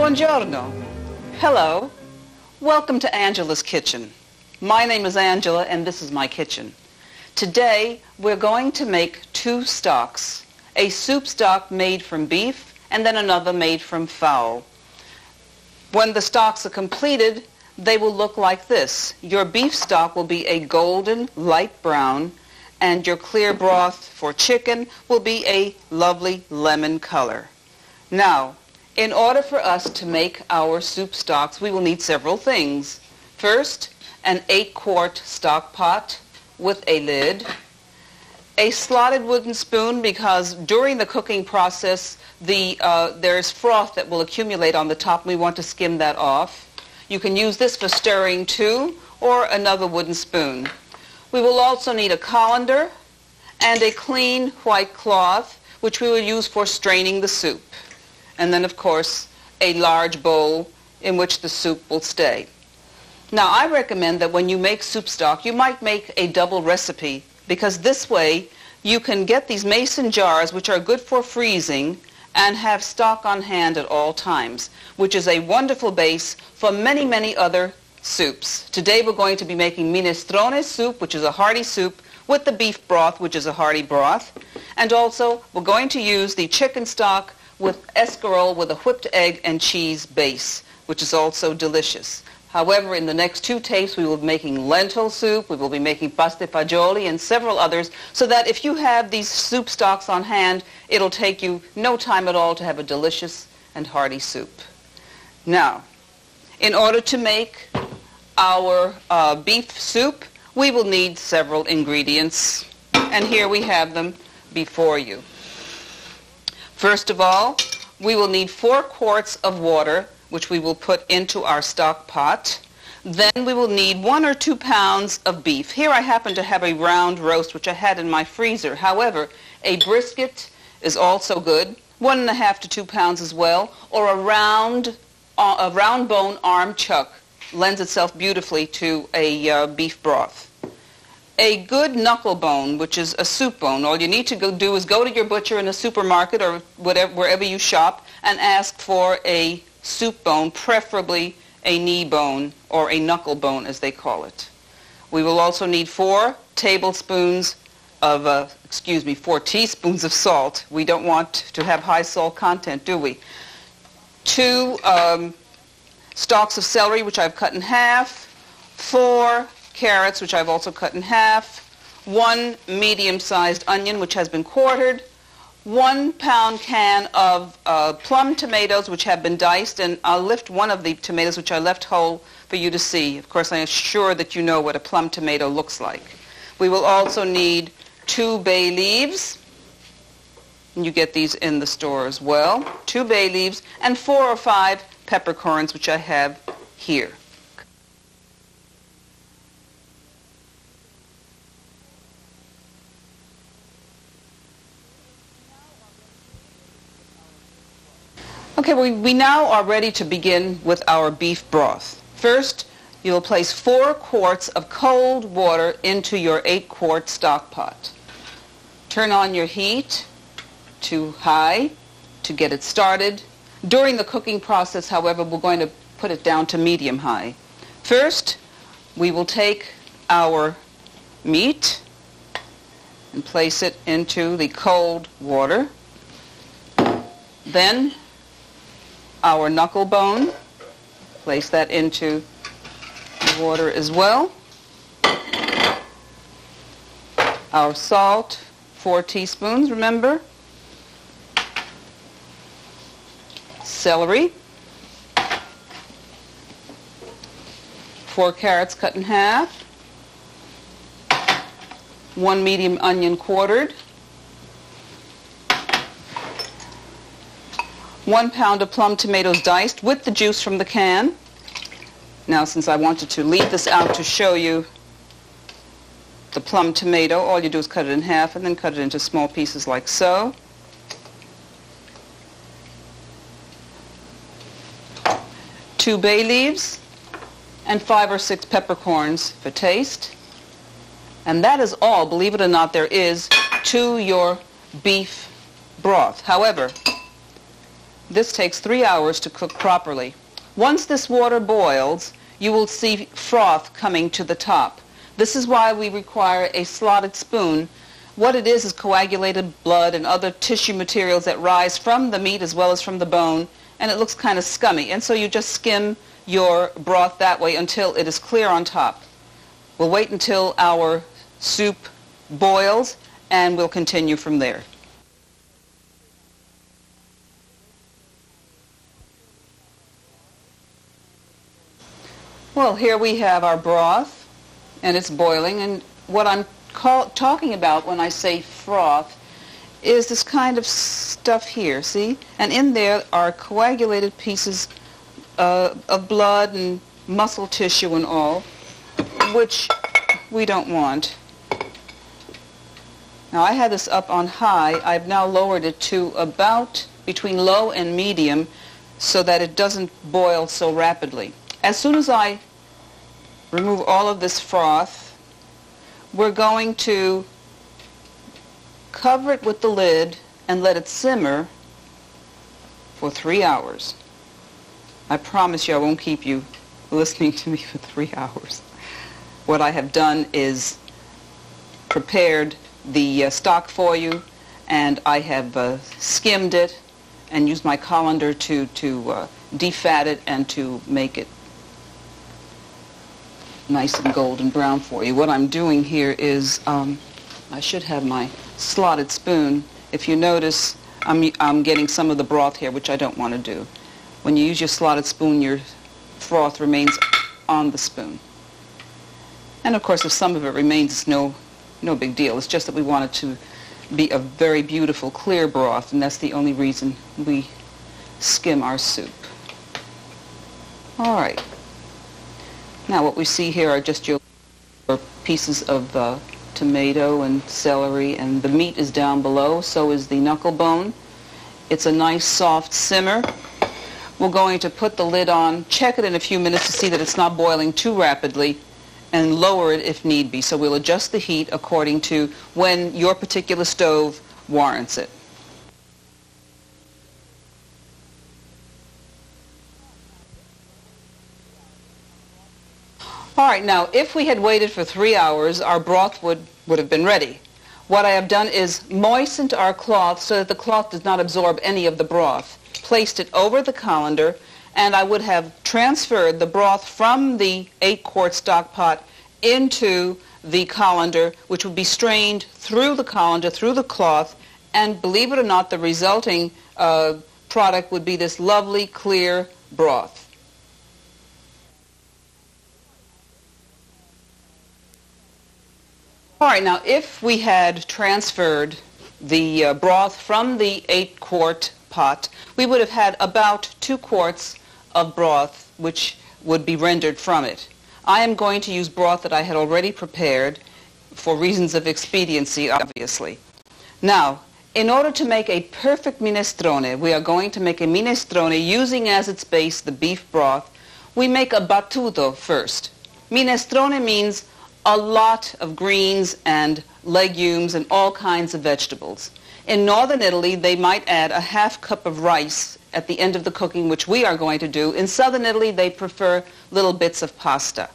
Buongiorno. Hello. Welcome to Angela's Kitchen. My name is Angela and this is my kitchen. Today we're going to make two stocks. A soup stock made from beef and then another made from fowl. When the stocks are completed, they will look like this. Your beef stock will be a golden light brown and your clear broth for chicken will be a lovely lemon color. Now, in order for us to make our soup stocks, we will need several things. First, an 8-quart stock pot with a lid, a slotted wooden spoon because during the cooking process there's froth that will accumulate on the top and we want to skim that off. You can use this for stirring too, or another wooden spoon. We will also need a colander and a clean white cloth which we will use for straining the soup. And then, of course, a large bowl in which the soup will stay. Now, I recommend that when you make soup stock, you might make a double recipe because this way you can get these mason jars which are good for freezing and have stock on hand at all times, which is a wonderful base for many, many other soups. Today we're going to be making minestrone soup, which is a hearty soup, with the beef broth, which is a hearty broth. And also, we're going to use the chicken stock with escarole with a whipped egg and cheese base, which is also delicious. However, in the next two tapes, we will be making lentil soup, we will be making pasta fagioli, and several others, so that if you have these soup stocks on hand, it'll take you no time at all to have a delicious and hearty soup. Now, in order to make our beef soup, we will need several ingredients, and here we have them before you. First of all, we will need 4 quarts of water, which we will put into our stock pot. Then we will need 1 or 2 pounds of beef. Here I happen to have a round roast, which I had in my freezer. However, a brisket is also good, 1.5 to 2 pounds as well, or a round bone arm chuck lends itself beautifully to a beef broth. A good knuckle bone, which is a soup bone. All you need to do is go to your butcher in a supermarket or wherever you shop and ask for a soup bone, preferably a knee bone or a knuckle bone as they call it. We will also need 4 teaspoons of salt. We don't want to have high salt content, do we? 2 stalks of celery, which I've cut in half, 4 carrots, which I've also cut in half, 1 medium-sized onion, which has been quartered, 1 pound can of plum tomatoes, which have been diced, and I'll lift one of the tomatoes, which I left whole, for you to see. Of course, I am sure that you know what a plum tomato looks like. We will also need 2 bay leaves, and you get these in the store as well, 2 bay leaves, and 4 or 5 peppercorns, which I have here. Okay, we now are ready to begin with our beef broth. First, you will place 4 quarts of cold water into your 8-quart stock pot. Turn on your heat to high to get it started. During the cooking process, however, we're going to put it down to medium high. First, we will take our meat and place it into the cold water. Then our knuckle bone, place that into the water as well. Our salt, 4 teaspoons, remember. Celery, 4 carrots cut in half, 1 medium onion quartered, 1 pound of plum tomatoes diced with the juice from the can. Now, since I wanted to leave this out to show you the plum tomato, all you do is cut it in half and then cut it into small pieces like so. 2 bay leaves and 5 or 6 peppercorns for taste. And that is all, believe it or not, there is to your beef broth. However, This takes 3 hours to cook properly. Once this water boils, you will see froth coming to the top. This is why we require a slotted spoon. What it is coagulated blood and other tissue materials that rise from the meat as well as from the bone, and it looks kind of scummy. And so you just skim your broth that way until it is clear on top. We'll wait until our soup boils, and we'll continue from there. Well, here we have our broth, and it's boiling, and what I'm talking about when I say froth is this kind of stuff here, see? And in there are coagulated pieces of blood and muscle tissue and all, which we don't want. Now, I had this up on high. I've now lowered it to about between low and medium so that it doesn't boil so rapidly. As soon as I remove all of this froth, we're going to cover it with the lid and let it simmer for 3 hours. I promise you I won't keep you listening to me for 3 hours. What I have done is prepared the stock for you, and I have skimmed it and used my colander to defat it and to make it nice and golden brown for you. What I'm doing here is, I should have my slotted spoon. If you notice, I'm getting some of the broth here, which I don't want to do. When you use your slotted spoon, your froth remains on the spoon. And of course, if some of it remains, it's no big deal. It's just that we want it to be a very beautiful, clear broth, and that's the only reason we skim our soup. All right. Now what we see here are just your pieces of tomato and celery, and the meat is down below, so is the knuckle bone. It's a nice soft simmer. We're going to put the lid on, check it in a few minutes to see that it's not boiling too rapidly, and lower it if need be. So we'll adjust the heat according to when your particular stove warrants it. All right, now if we had waited for 3 hours, our broth would have been ready. What I have done is moistened our cloth so that the cloth does not absorb any of the broth, placed it over the colander, and I would have transferred the broth from the 8-quart stock pot into the colander, which would be strained through the colander, through the cloth, and believe it or not, the resulting product would be this lovely, clear broth. All right, now if we had transferred the broth from the 8-quart pot, we would have had about 2 quarts of broth, which would be rendered from it. I am going to use broth that I had already prepared for reasons of expediency, obviously. Now, in order to make a perfect minestrone, we are going to make a minestrone using as its base the beef broth. We make a battuto first. Minestrone means a lot of greens and legumes and all kinds of vegetables. In northern Italy, they might add a half cup of rice at the end of the cooking, which we are going to do. In southern Italy, they prefer little bits of pasta.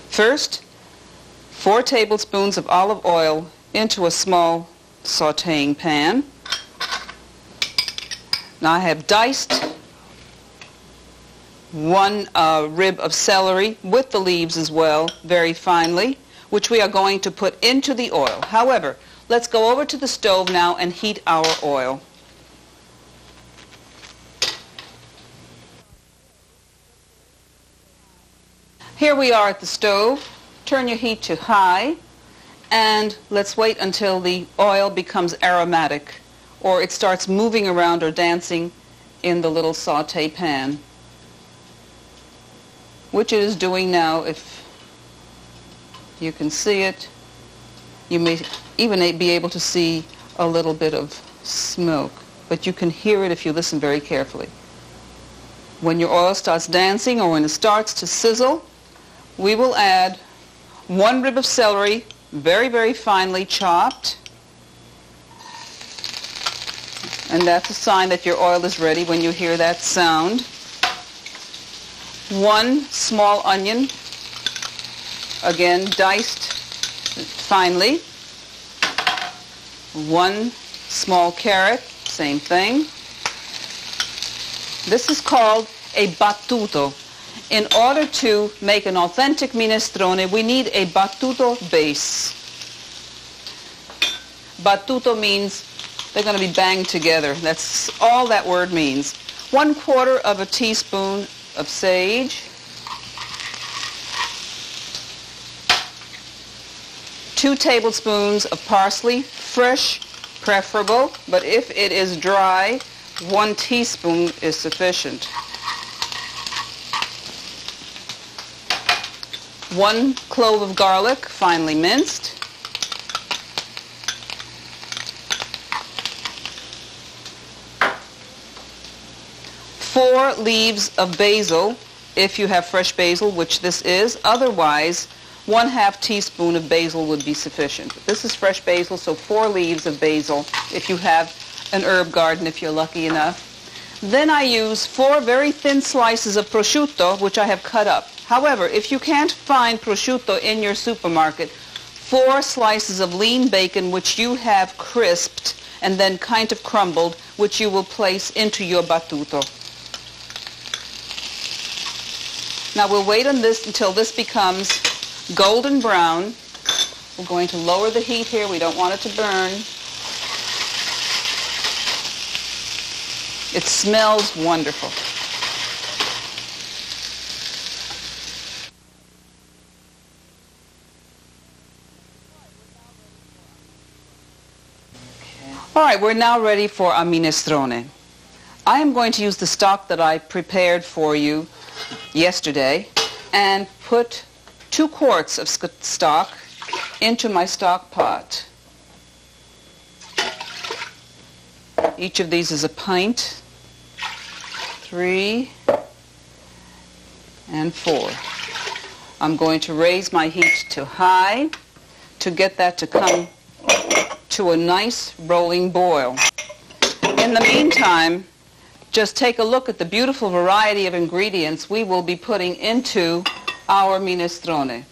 First, 4 tablespoons of olive oil into a small sautéing pan. Now I have diced 1 rib of celery with the leaves as well, very finely, which we are going to put into the oil. However, let's go over to the stove now and heat our oil. Here we are at the stove. Turn your heat to high, and let's wait until the oil becomes aromatic, or it starts moving around or dancing in the little saute pan, which it is doing now. If you can see it, you may even be able to see a little bit of smoke, but you can hear it if you listen very carefully. When your oil starts dancing or when it starts to sizzle, we will add 1 rib of celery, very, very finely chopped. And that's a sign that your oil is ready when you hear that sound. 1 small onion, again diced finely. 1 small carrot, same thing. This is called a battuto. In order to make an authentic minestrone, we need a battuto base. Battuto means they're going to be banged together. That's all that word means. 1/4 of a teaspoon of sage. 2 tablespoons of parsley, fresh preferable, but if it is dry, 1 teaspoon is sufficient. 1 clove of garlic, finely minced. 4 leaves of basil, if you have fresh basil, which this is. Otherwise, 1/2 teaspoon of basil would be sufficient. This is fresh basil, so 4 leaves of basil if you have an herb garden, if you're lucky enough. Then I use 4 very thin slices of prosciutto, which I have cut up. However, if you can't find prosciutto in your supermarket, 4 slices of lean bacon, which you have crisped and then kind of crumbled, which you will place into your battuto. Now we'll wait on this until this becomes golden brown. We're going to lower the heat here. We don't want it to burn. It smells wonderful. All right, we're now ready for our minestrone. I am going to use the stock that I prepared for you yesterday and put 2 quarts of stock into my stock pot. Each of these is a pint. 3 and 4. I'm going to raise my heat to high to get that to come to a nice rolling boil. In the meantime, just take a look at the beautiful variety of ingredients we will be putting into our minestrone.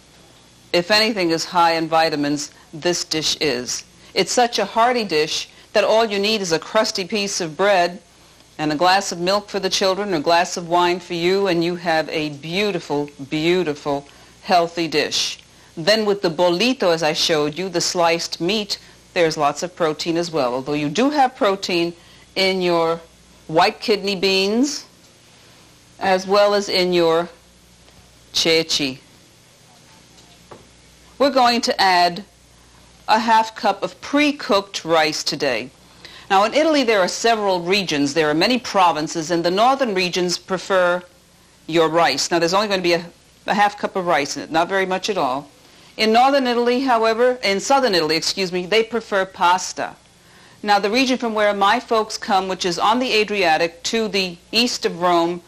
If anything is high in vitamins, this dish is. It's such a hearty dish that all you need is a crusty piece of bread and a glass of milk for the children, or a glass of wine for you, and you have a beautiful, beautiful, healthy dish. Then with the bolito, as I showed you, the sliced meat, there's lots of protein as well, although you do have protein in your white kidney beans as well as in your ceci. We're going to add a 1/2 cup of pre-cooked rice today. Now in Italy there are several regions, there are many provinces, and the northern regions prefer your rice. Now there's only going to be a 1/2 cup of rice in it, not very much at all. In northern Italy, however, in southern Italy, they prefer pasta. Now the region from where my folks come, which is on the Adriatic to the east of Rome,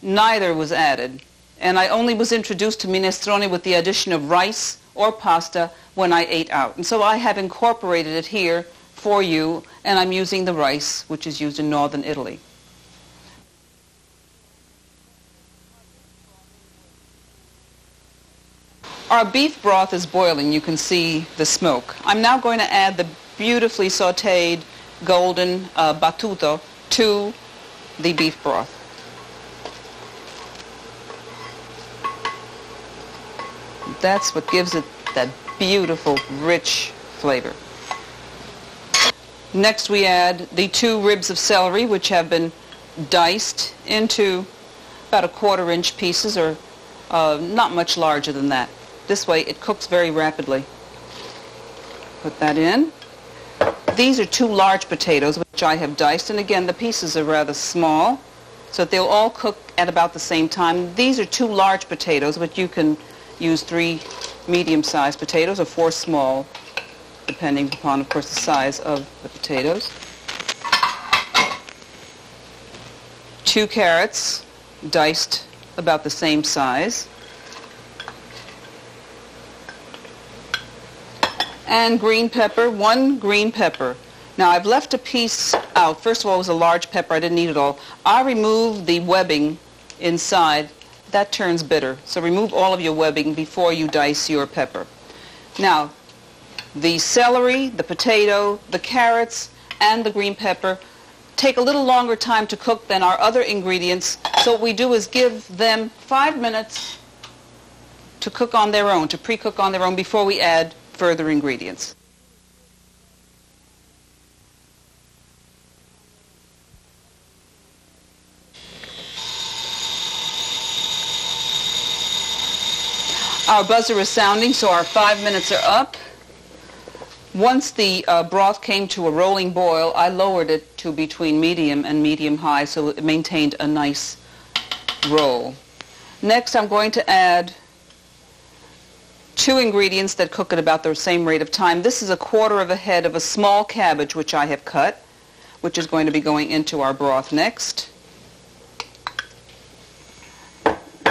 neither was added. And I only was introduced to minestrone with the addition of rice or pasta when I ate out. And so I have incorporated it here for you, and I'm using the rice, which is used in northern Italy. Our beef broth is boiling. You can see the smoke. I'm now going to add the beautifully sautéed golden battuto to the beef broth. That's what gives it that beautiful, rich flavor. Next we add the 2 ribs of celery, which have been diced into about a 1/4 inch pieces, or not much larger than that. This way it cooks very rapidly. Put that in. These are 2 large potatoes, which I have diced, and again the pieces are rather small, so that they'll all cook at about the same time. These are 2 large potatoes, but you can use 3 medium-sized potatoes or 4 small, depending upon, of course, the size of the potatoes. 2 carrots, diced about the same size. And green pepper, 1 green pepper. Now I've left a piece out. First of all, it was a large pepper. I didn't need it all. I removed the webbing inside. That turns bitter. So remove all of your webbing before you dice your pepper. Now, the celery, the potato, the carrots, and the green pepper take a little longer time to cook than our other ingredients. So what we do is give them 5 minutes to cook on their own, to pre-cook on their own before we add further ingredients. Our buzzer is sounding, so our 5 minutes are up. Once the broth came to a rolling boil, I lowered it to between medium and medium-high so it maintained a nice roll. Next, I'm going to add 2 ingredients that cook at about the same rate of time. This is a 1/4 of a head of a small cabbage, which I have cut, which is going to be going into our broth next.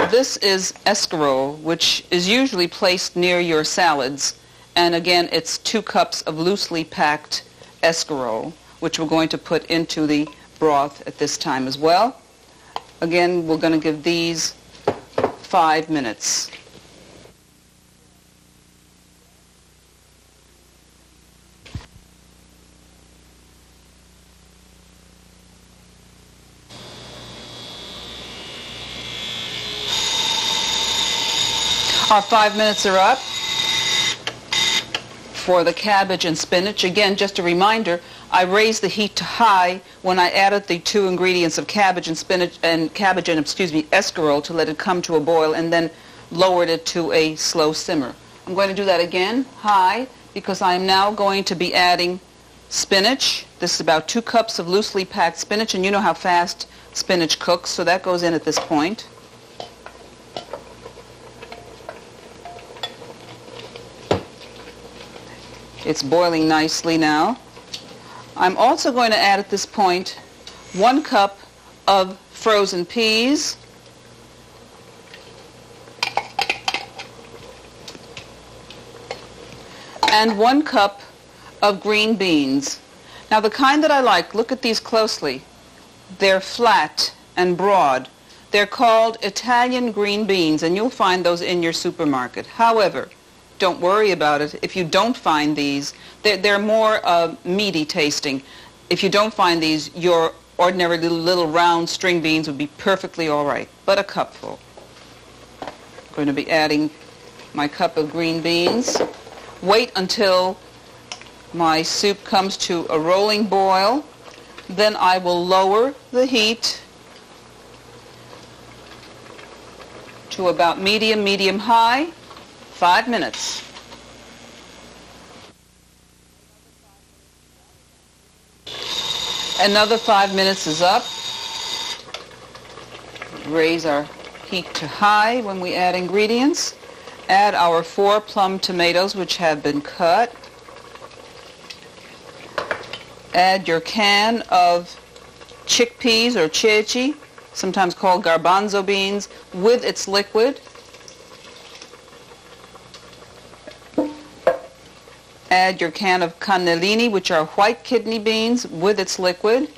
This is escarole, which is usually placed near your salads. And again, it's 2 cups of loosely packed escarole, which we're going to put into the broth at this time as well. Again, we're going to give these 5 minutes. Our 5 minutes are up for the cabbage and spinach. Again, just a reminder, I raised the heat to high when I added the 2 ingredients of cabbage and spinach and escarole to let it come to a boil, and then lowered it to a slow simmer. I'm going to do that again, high, because I am now going to be adding spinach. This is about 2 cups of loosely packed spinach, and you know how fast spinach cooks, so that goes in at this point. It's boiling nicely now. I'm also going to add at this point 1 cup of frozen peas, and 1 cup of green beans. Now the kind that I like, look at these closely. They're flat and broad. They're called Italian green beans, and you'll find those in your supermarket. However, don't worry about it. If you don't find these, they're more meaty tasting. If you don't find these, your ordinary little round string beans would be perfectly all right, but a cupful. I'm going to be adding my cup of green beans. Wait until my soup comes to a rolling boil. Then I will lower the heat to about medium-high. 5 minutes. Another 5 minutes is up. Raise our heat to high when we add ingredients. Add our 4 plum tomatoes, which have been cut. Add your can of chickpeas or ceci, sometimes called garbanzo beans, with its liquid. Add your can of cannellini, which are white kidney beans, with its liquid.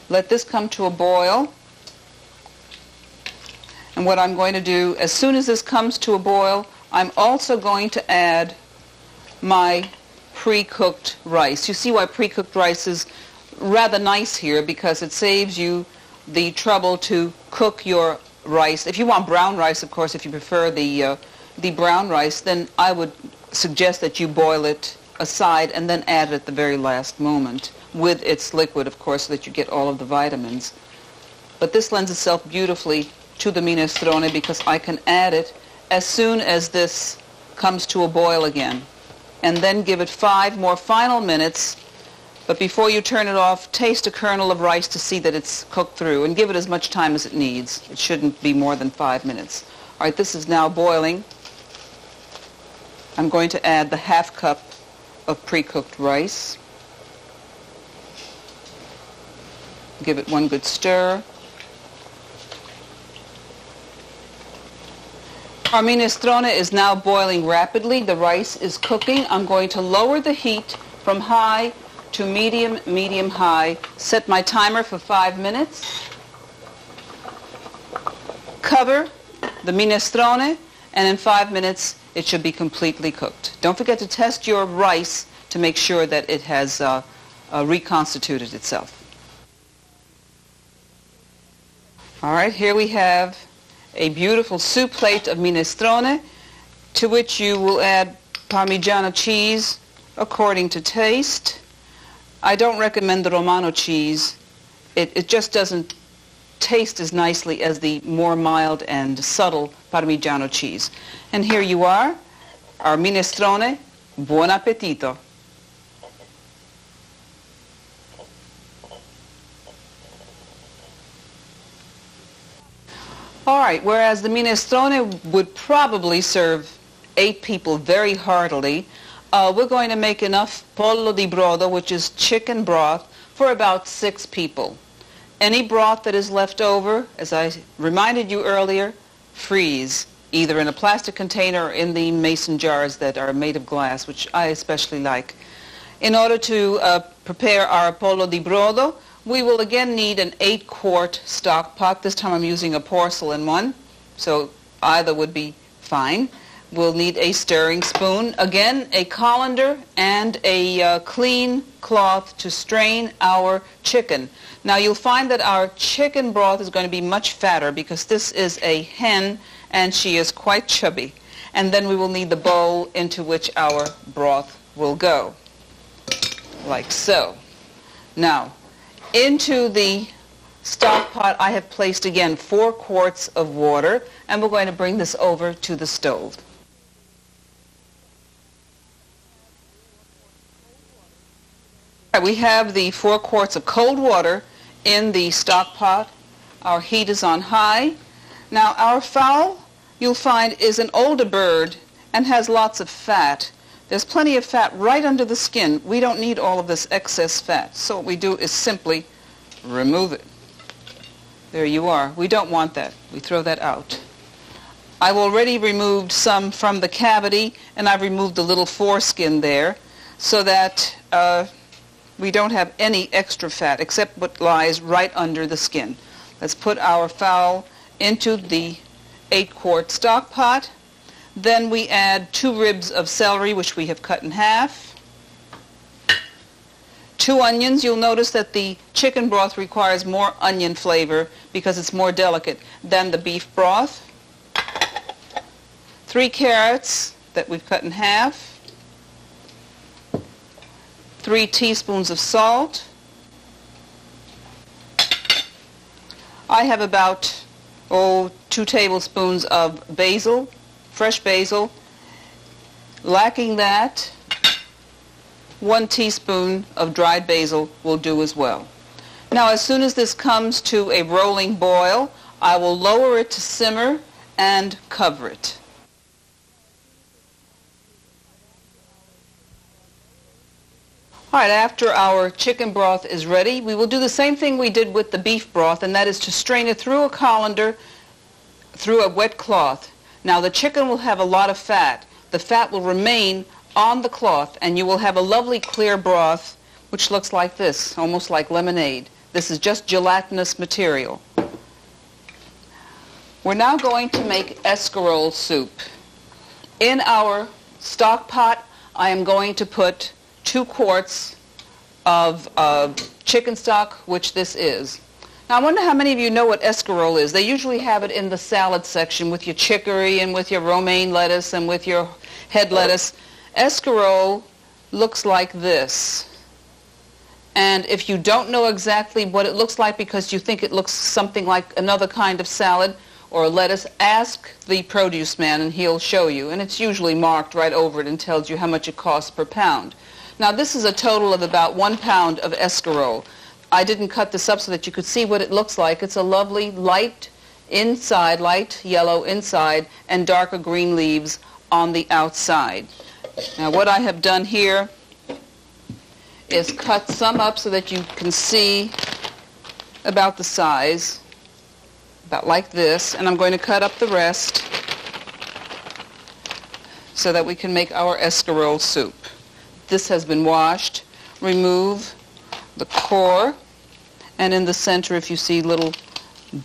Let this come to a boil. And what I'm going to do, as soon as this comes to a boil, I'm also going to add my pre-cooked rice. You see why pre-cooked rice is rather nice here, because it saves you the trouble to cook your rice. If you want brown rice, of course, if you prefer the brown rice, then I would suggest that you boil it aside and then add it at the very last moment with its liquid, of course, so that you get all of the vitamins. But this lends itself beautifully to the minestrone because I can add it as soon as this comes to a boil again, and then give it 5 more final minutes. But before you turn it off, taste a kernel of rice to see that it's cooked through, and give it as much time as it needs. It shouldn't be more than 5 minutes. All right, this is now boiling. I'm going to add the 1/2 cup of pre-cooked rice. Give it 1 good stir. Our minestrone is now boiling rapidly. The rice is cooking. I'm going to lower the heat from high to medium, medium-high. Set my timer for 5 minutes. Cover the minestrone, and in 5 minutes it should be completely cooked. Don't forget to test your rice to make sure that it has reconstituted itself. All right, here we have a beautiful soup plate of minestrone, to which you will add Parmigiano cheese according to taste. I don't recommend the Romano cheese. It just doesn't taste as nicely as the more mild and subtle Parmigiano cheese. And here you are, our minestrone. Buon appetito. All right, whereas the minestrone would probably serve 8 people very heartily, we're going to make enough pollo di brodo, which is chicken broth, for about 6 people. Any broth that is left over, as I reminded you earlier, freeze, either in a plastic container or in the mason jars that are made of glass, which I especially like. In order to prepare our pollo di brodo, we will again need an 8-quart stock pot. This time I'm using a porcelain one, so either would be fine. We'll need a stirring spoon, again a colander, and a clean cloth to strain our chicken. Now you'll find that our chicken broth is going to be much fatter because this is a hen and she is quite chubby. And then we will need the bowl into which our broth will go, like so. Now, into the stock pot I have placed again 4 quarts of water, and we're going to bring this over to the stove. We have the 4 quarts of cold water in the stock pot. Our heat is on high. Now our fowl, you'll find, is an older bird and has lots of fat. There's plenty of fat right under the skin. We don't need all of this excess fat. So what we do is simply remove it. There you are. We don't want that. We throw that out. I've already removed some from the cavity, and I've removed the little foreskin there so that we don't have any extra fat except what lies right under the skin. Let's put our fowl into the 8-quart stock pot. Then we add 2 ribs of celery, which we have cut in half. 2 onions. You'll notice that the chicken broth requires more onion flavor because it's more delicate than the beef broth. 3 carrots that we've cut in half. 3 teaspoons of salt. I have about 2 tablespoons of basil, fresh basil. Lacking that, 1 teaspoon of dried basil will do as well. Now, as soon as this comes to a rolling boil, I will lower it to simmer and cover it. All right, after our chicken broth is ready, we will do the same thing we did with the beef broth, and that is to strain it through a colander, through a wet cloth. Now, the chicken will have a lot of fat. The fat will remain on the cloth, and you will have a lovely clear broth, which looks like this, almost like lemonade. This is just gelatinous material. We're now going to make escarole soup. In our stock pot, I am going to put 2 quarts of chicken stock, which this is. Now, I wonder how many of you know what escarole is. They usually have it in the salad section with your chicory and with your romaine lettuce and with your head lettuce. Escarole looks like this. And if you don't know exactly what it looks like because you think it looks something like another kind of salad or lettuce, ask the produce man and he'll show you. And it's usually marked right over it and tells you how much it costs per pound. Now, this is a total of about 1 pound of escarole. I didn't cut this up so that you could see what it looks like. It's a lovely light inside, light yellow inside, and darker green leaves on the outside. Now, what I have done here is cut some up so that you can see about the size, about like this, and I'm going to cut up the rest. so that we can make our escarole soup. This has been washed. Remove the core, and in the center, if you see little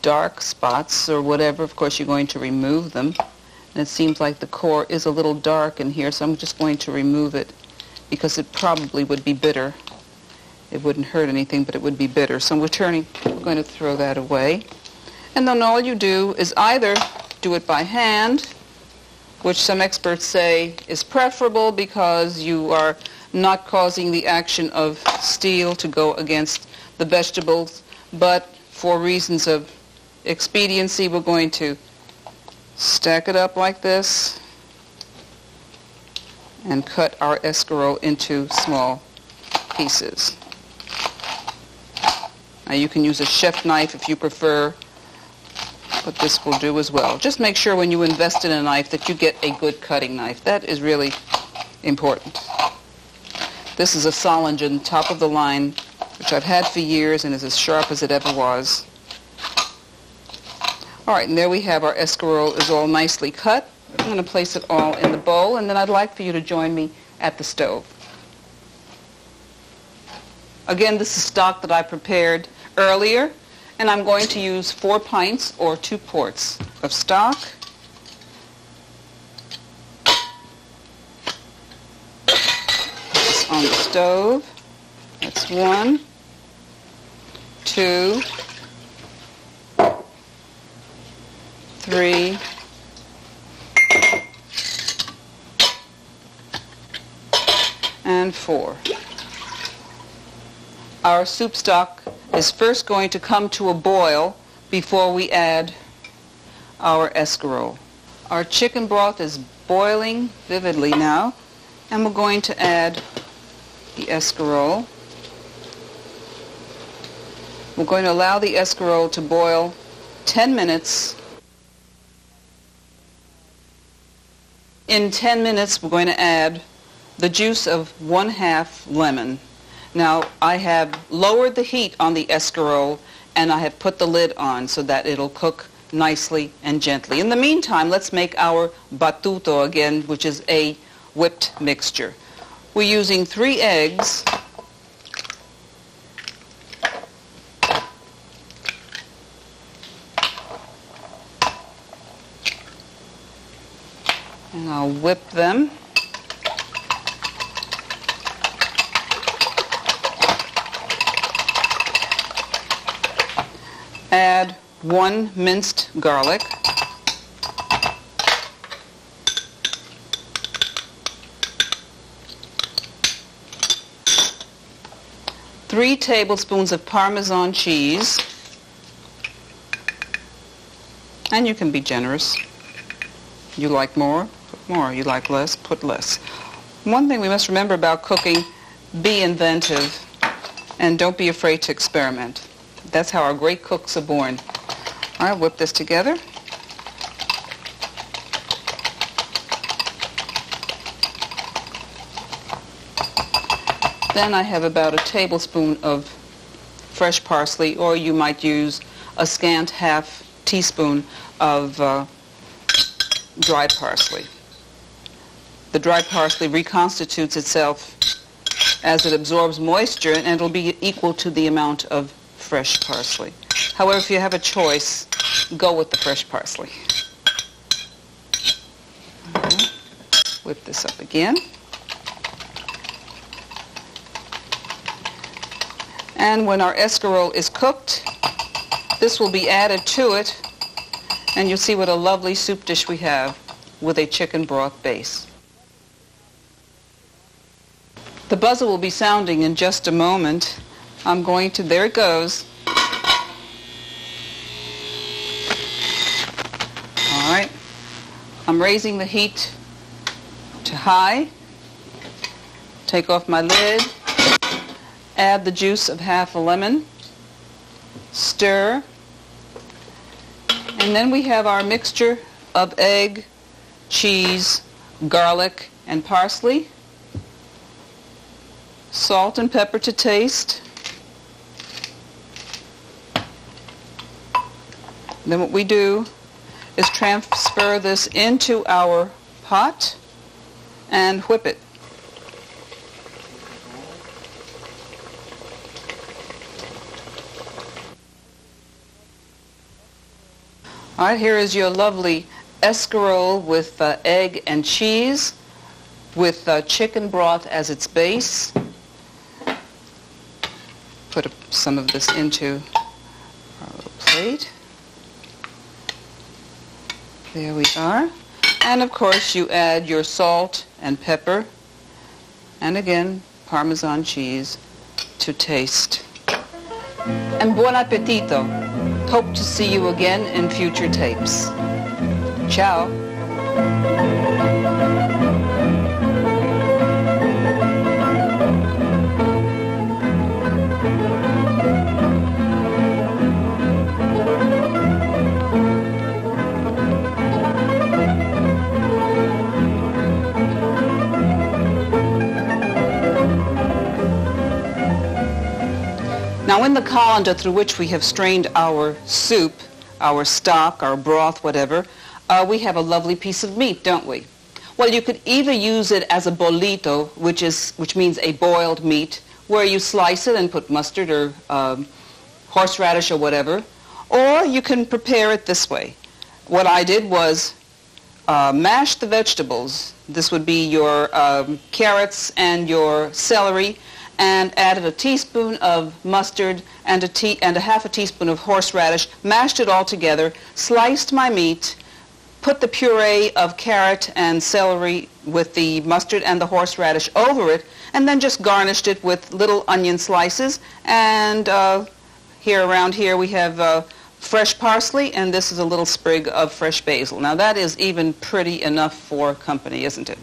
dark spots or whatever, of course you're going to remove them. And it seems like the core is a little dark in here, so I'm just going to remove it because it probably would be bitter. It wouldn't hurt anything, but it would be bitter. So we're going to throw that away. And then all you do is either do it by hand, which some experts say is preferable because you are not causing the action of steel to go against the vegetables, but for reasons of expediency, we're going to stack it up like this and cut our escarole into small pieces. Now you can use a chef knife if you prefer, but this will do as well. Just make sure when you invest in a knife that you get a good cutting knife. That is really important. This is a Solingen, top of the line, which I've had for years and is as sharp as it ever was. All right, and there we have our escarole is all nicely cut. I'm going to place it all in the bowl, and then I'd like for you to join me at the stove. Again, this is stock that I prepared earlier, and I'm going to use 4 pints or 2 quarts of stock. On the stove. That's 1, 2, 3, 4. Our soup stock is first going to come to a boil before we add our escarole. Our chicken broth is boiling vividly now, and we're going to add the escarole. We're going to allow the escarole to boil 10 minutes. In 10 minutes, we're going to add the juice of 1/2 lemon. Now, I have lowered the heat on the escarole, and I have put the lid on so that it'll cook nicely and gently. In the meantime, let's make our battuto again, which is a whipped mixture. We're using 3 eggs, and I'll whip them. Add 1 minced garlic. 3 tablespoons of Parmesan cheese. And you can be generous. You like more, put more. You like less, put less. One thing we must remember about cooking, be inventive and don't be afraid to experiment. That's how our great cooks are born. All right, whip this together. Then I have about a tablespoon of fresh parsley, or you might use a scant 1/2 teaspoon of dried parsley. The dried parsley reconstitutes itself as it absorbs moisture, and it'll be equal to the amount of fresh parsley. However, if you have a choice, go with the fresh parsley. Right. Whip this up again. And when our escarole is cooked, this will be added to it, and you'll see what a lovely soup dish we have with a chicken broth base. The buzzer will be sounding in just a moment. I'm going to, there it goes. All right. I'm raising the heat to high. Take off my lid. Add the juice of 1/2 a lemon. Stir. And then we have our mixture of egg, cheese, garlic, and parsley. Salt and pepper to taste. Then what we do is transfer this into our pot, and whip it. All right, here is your lovely escarole with egg and cheese with chicken broth as its base. Put some of this into our little plate. There we are. And of course you add your salt and pepper and again Parmesan cheese to taste. And buon appetito! Hope to see you again in future tapes. Ciao! Now in the colander through which we have strained our soup, our stock, our broth, whatever, we have a lovely piece of meat, don't we? Well, you could either use it as a bolito, which means a boiled meat, where you slice it and put mustard or horseradish or whatever, or you can prepare it this way. What I did was mash the vegetables. This would be your carrots and your celery, and added a teaspoon of mustard and a half a teaspoon of horseradish, mashed it all together, sliced my meat, put the puree of carrot and celery with the mustard and the horseradish over it, and then just garnished it with little onion slices. And around here we have fresh parsley, and this is a little sprig of fresh basil. Now that is even pretty enough for company, isn't it?